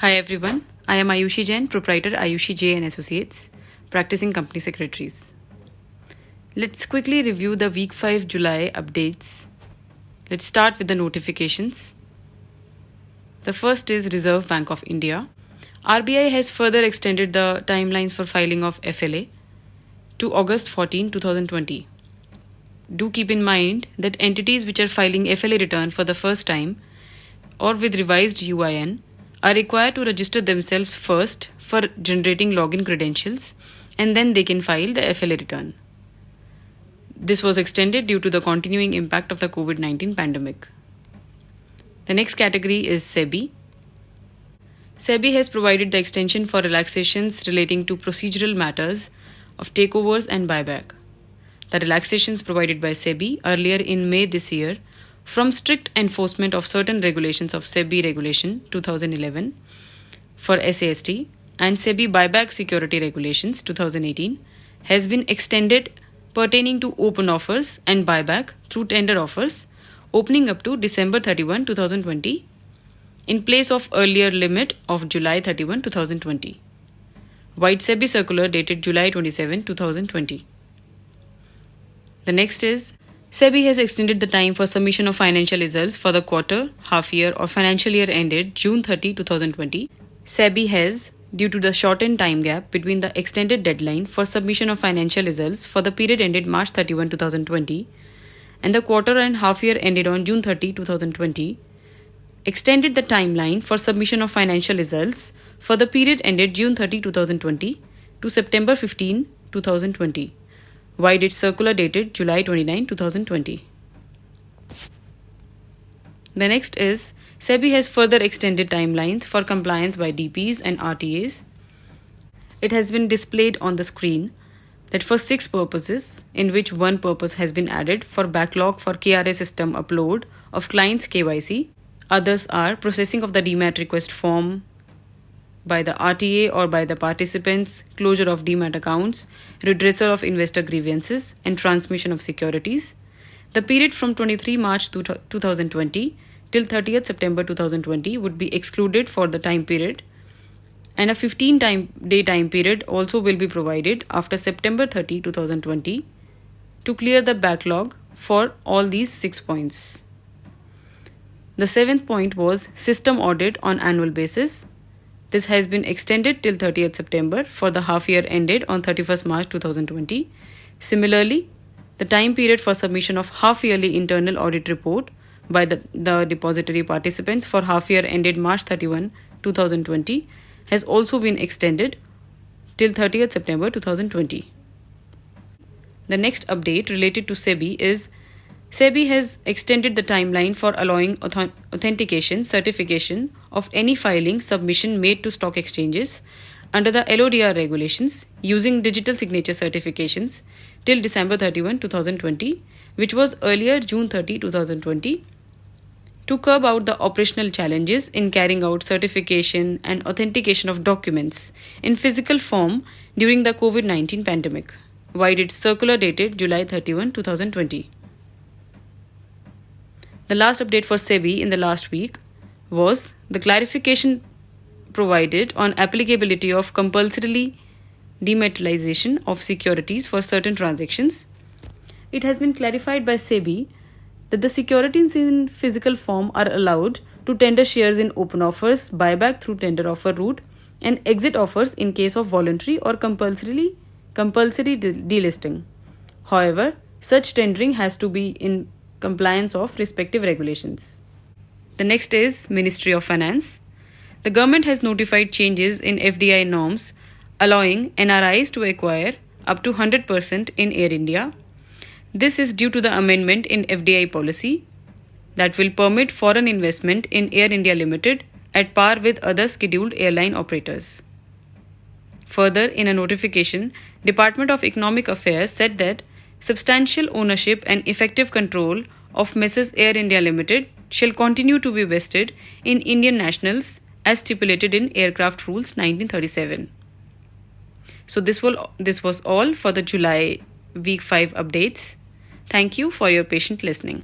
Hi everyone, I am Ayushi Jain, proprietor Ayushi J and Associates, practicing company secretaries. Let's quickly review the week 5 July updates. Let's start with the notifications. The first is Reserve Bank of India. RBI has further extended the timelines for filing of FLA to August 14, 2020. Do keep in mind that entities which are filing FLA return for the first time or with revised UIN are required to register themselves first for generating login credentials, and then they can file the FLA return. This was extended due to the continuing impact of the COVID-19 pandemic. The next category is Sebi. Sebi has provided the extension for relaxations relating to procedural matters of takeovers and buy-back. The relaxations provided by Sebi earlier in May this year from strict enforcement of certain regulations of Sebi Regulation 2011 for SAST and Sebi Buyback Security Regulations 2018 has been extended pertaining to open offers and buyback through tender offers opening up to December 31, 2020 in place of earlier limit of July 31, 2020. White Sebi Circular dated July 27, 2020. The next is Sebi has extended the time for submission of financial results for the quarter, half year or financial year ended June 30, 2020. Sebi has, due to the shortened time gap between the extended deadline for submission of financial results for the period ended March 31, 2020 and the quarter and half year ended on June 30, 2020, extended the timeline for submission of financial results for the period ended June 30, 2020 to September 15, 2020. Wide its circular dated July 29, 2020. The next is Sebi has further extended timelines for compliance by DPs and RTAs. It has been displayed on the screen that for 6 purposes, in which one purpose has been added for backlog for KRA system upload of clients KYC. Others are processing of the demat request form by the RTA or by the participants, closure of demat accounts, redressal of investor grievances, and transmission of securities. The period from 23 March 2020 till 30th September 2020 would be excluded for the time period, and a 15-day time period also will be provided after September 30, 2020 to clear the backlog for all these 6 points. The 7th point was system audit on annual basis. This has been extended till 30th September for the half year ended on 31st March 2020. Similarly, the time period for submission of half yearly internal audit report by the depository participants for half year ended March 31, 2020 has also been extended till 30th September 2020. The next update related to Sebi is Sebi has extended the timeline for allowing authentication certification of any filing submission made to stock exchanges under the LODR regulations using digital signature certifications till December 31, 2020, which was earlier June 30, 2020, to curb out the operational challenges in carrying out certification and authentication of documents in physical form during the COVID-19 pandemic. Wide its circular dated July 31, 2020. The last update for Sebi in the last week was the clarification provided on applicability of compulsory dematerialization of securities for certain transactions. It has been clarified by Sebi that the securities in physical form are allowed to tender shares in open offers, buyback through tender offer route, and exit offers in case of voluntary or compulsory delisting. However, such tendering has to be in compliance of respective regulations. The next is Ministry of Finance. The government has notified changes in FDI norms allowing NRIs to acquire up to 100% in Air India. This is due to the amendment in FDI policy that will permit foreign investment in Air India Limited at par with other scheduled airline operators. Further, in a notification, Department of Economic Affairs said that substantial ownership and effective control of Mrs. Air India Limited shall continue to be vested in Indian nationals as stipulated in Aircraft Rules 1937. So this was all for the July week 5 updates. Thank you for your patient listening.